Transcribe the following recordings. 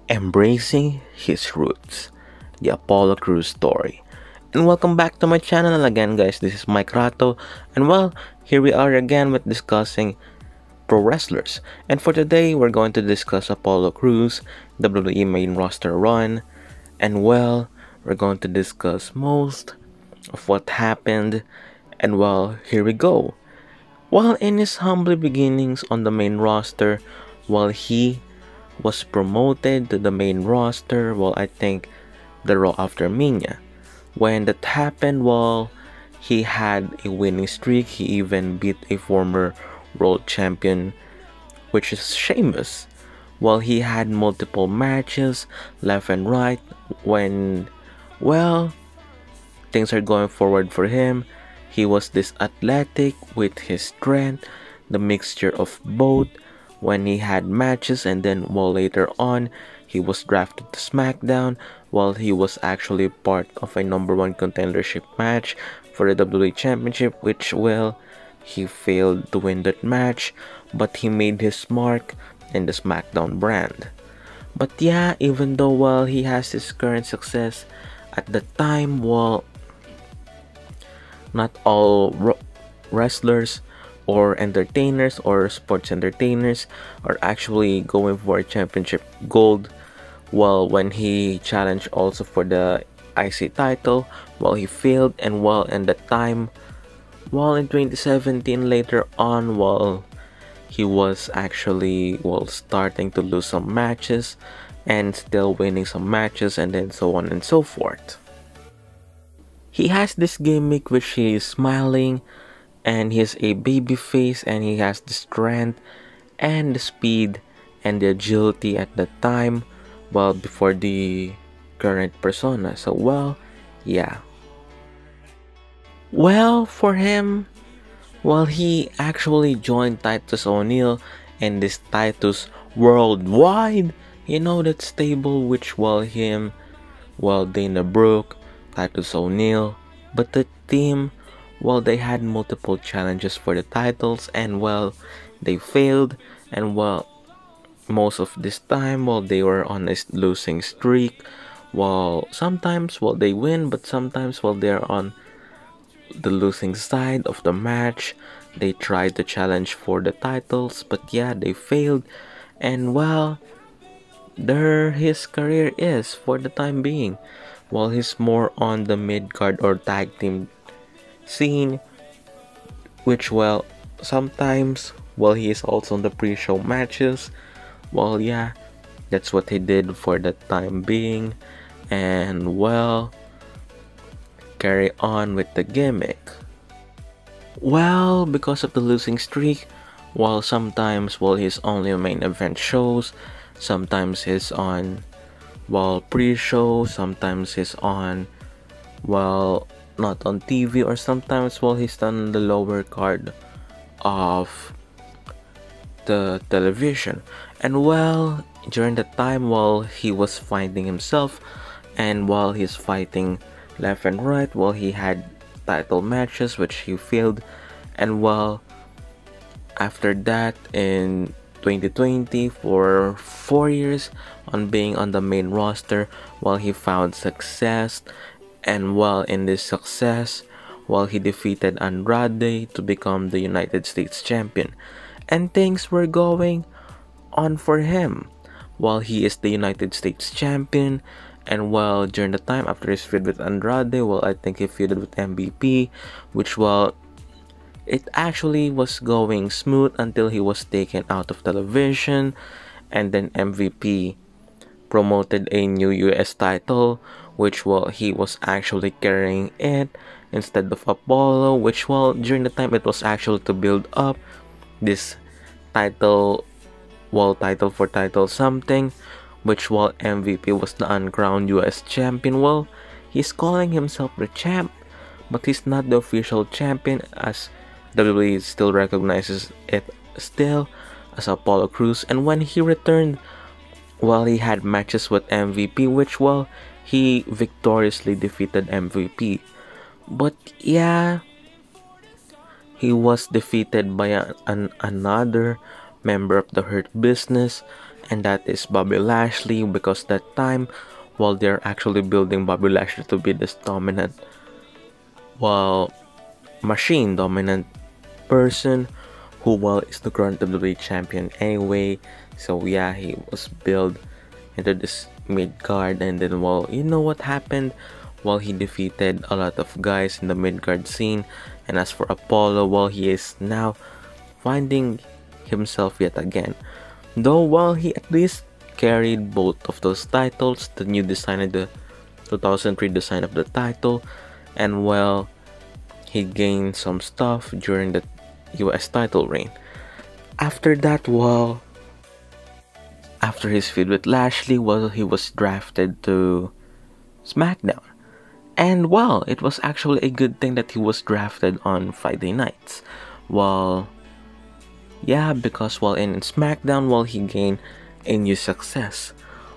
Embracing his roots, the Apollo Crews story. And welcome back to my channel again, guys. This is Mikeratto, and well, here we are again with discussing pro wrestlers. And for today, we're going to discuss Apollo Crews, WWE main roster run, and well, we're going to discuss most of what happened. And well, here we go. While in his humble beginnings on the main roster, while he was promoted to the main roster, well, I think the Raw after Mania. When that happened, well, he had a winning streak. He even beat a former world champion, which is Sheamus. While he had multiple matches left and right, when, well, things are going forward for him. He was this athletic with his strength, the mixture of both when he had matches, and then while later on he was drafted to SmackDown while he was actually part of a #1 contendership match for the WWE Championship, which well, he failed to win that match, but he made his mark in the SmackDown brand. But yeah, even though while he has his current success at the time, well, not all wrestlers or entertainers or sports entertainers are actually going for a championship gold. Well, when he challenged also for the IC title, well, he failed, and well, in that time, well, in 2017 later on, well, he was actually well starting to lose some matches and still winning some matches, and then so on and so forth. He has this gimmick which he is smiling, and he is a baby face, and he has the strength and the speed and the agility at the time, well, before the current persona. So well, yeah. Well, for him, well, he actually joined Titus O'Neil and this Titus Worldwide, you know, that stable which well him, well, Dana Brooke, Titus O'Neil, but the team, well, they had multiple challenges for the titles, and well, they failed, and well, most of this time, well, they were on a losing streak. Well, sometimes, well, they win, but sometimes, well, they're on the losing side of the match. They tried to challenge for the titles, but yeah, they failed, and well, there his career is for the time being. While he's more on the mid card or tag team scene, which well, sometimes well, he is also on the pre-show matches. Well, yeah, that's what he did for the time being, and well, carry on with the gimmick. Well, because of the losing streak, while sometimes well, he's only on main event shows, sometimes he's on well, pre-show, sometimes he's on well, not on TV, or sometimes well, he's on the lower card of the television. And well, during the time while he was finding himself, and while he's fighting left and right, while he had title matches which he failed, and well, after that in 2020, for 4 years on being on the main roster, while he found success, and while in this success, while he defeated Andrade to become the United States champion, and things were going on for him while he is the United States champion. And well, during the time after his feud with Andrade, well, I think he feuded with MVP, which well, it actually was going smooth until he was taken out of television, and then MVP promoted a new US title, which well, he was actually carrying it instead of Apollo, which well, during the time it was actually to build up this title, well, title for title something, which while MVP was the uncrowned US champion. Well, he's calling himself the champ, but he's not the official champion, as WWE still recognizes it still as Apollo Crews. And when he returned, well, he had matches with MVP, which well, he victoriously defeated MVP. But yeah, he was defeated by another member of the Hurt Business, and that is Bobby Lashley, because that time, while they're actually building Bobby Lashley to be this dominant, well, machine dominant person who, well, is the current WWE champion anyway. So yeah, he was built into this mid card, and then, well, you know what happened? Well, he defeated a lot of guys in the mid card scene. And as for Apollo, well, he is now finding himself yet again. Though, well, he at least carried both of those titles, the new design and the 2003 design of the title, and, well, he gained some stuff during the US title reign. After that, well, after his feud with Lashley, well, he was drafted to SmackDown. And, well, it was actually a good thing that he was drafted on Friday nights. Well, yeah, because, well, in SmackDown, well, he gained a new success.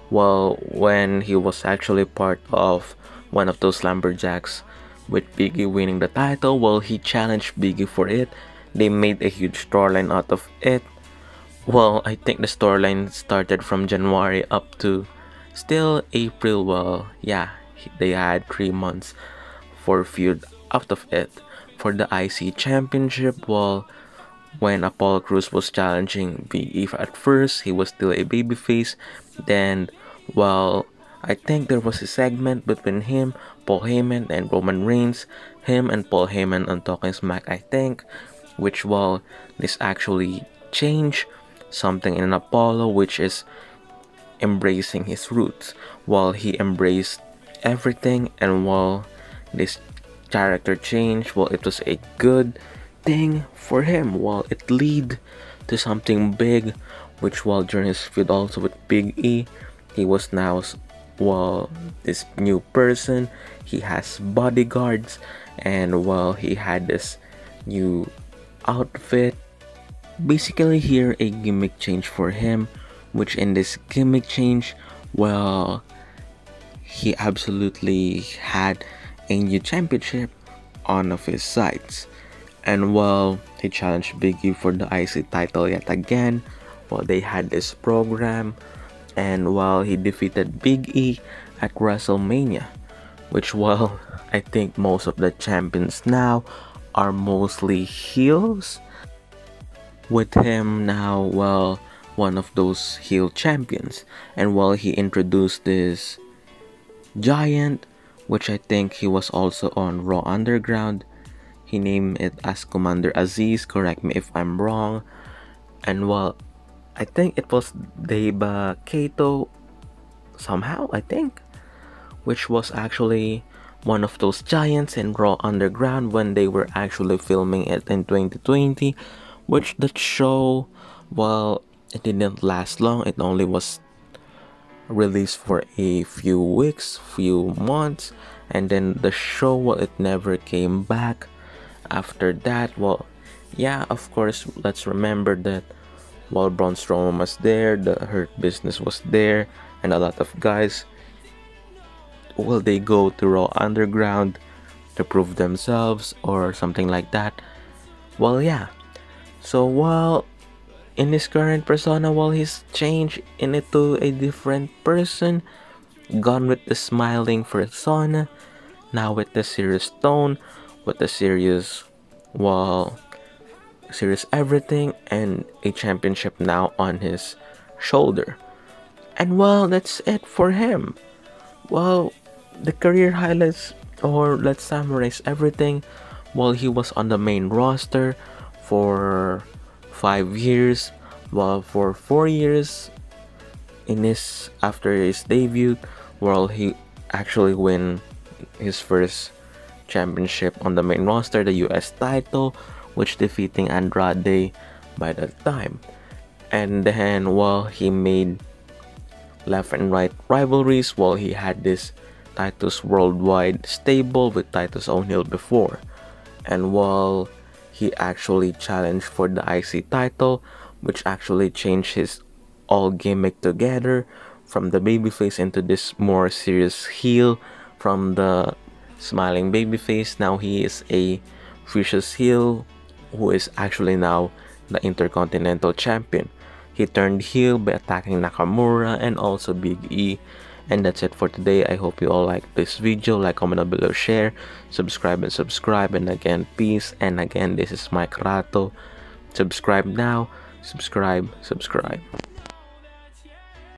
Well, when he was actually part of one of those lumberjacks with Biggie winning the title, well, he challenged Biggie for it. They made a huge storyline out of it. Well, I think the storyline started from January up to still April. Well, yeah, they had 3 months for feud out of it. For the IC Championship, well, when Apollo Crews was challenging Big E at first, he was still a babyface. Then, well, I think there was a segment between him, Paul Heyman, and Roman Reigns. Him and Paul Heyman on Talking Smack, I think. Which, well, this actually changed something in Apollo, which is embracing his roots. While he embraced everything, and while this character change, well, it was a good thing for him. While it lead to something big, which, while during his feud also with Big E, he was now, well, this new person. He has bodyguards, and, well, he had this new outfit. Basically, here a gimmick change for him, which in this gimmick change, well, he absolutely had a new championship on of his sides. And, well, he challenged Big E for the IC title yet again. Well, they had this program, and, well, he defeated Big E at WrestleMania, which, well, I think most of the champions now are mostly heels, with him now, well, one of those heel champions. And, well, he introduced this giant, which I think he was also on Raw Underground. He named it as Commander Aziz, correct me if I'm wrong. And, well, I think it was Deba Kato somehow, I think, which was actually one of those giants in Raw Underground when they were actually filming it in 2020, which that show, well, it didn't last long. It only was released for a few weeks, few months, and then the show, well, it never came back after that. Well, yeah, of course, let's remember that while Braun Strowman was there, the Hurt Business was there, and a lot of guys, will they go to Raw Underground to prove themselves or something like that? Well, yeah. So, while in his current persona, while he's changed into a different person, gone with the smiling persona, now with the serious tone, with the serious, well, serious everything, and a championship now on his shoulder. And, well, that's it for him. Well, the career highlights, or let's summarize everything. While he was on the main roster for 5 years, while for 4 years in his after his debut, while he actually win his first championship on the main roster, the US title, which defeating Andrade by that time. And then, while he made left and right rivalries, while he had this Titus Worldwide stable with Titus O'Neil before, and while he actually challenged for the IC title, which actually changed his all gimmick together from the babyface into this more serious heel. From the smiling babyface, now he is a vicious heel who is actually now the Intercontinental Champion. he turned heel by attacking Nakamura and also Big E. And that's it for today. I hope you all like this video. Like, comment down below, share, subscribe, and again, peace. And again, this is Mikeratto. Subscribe now. Subscribe.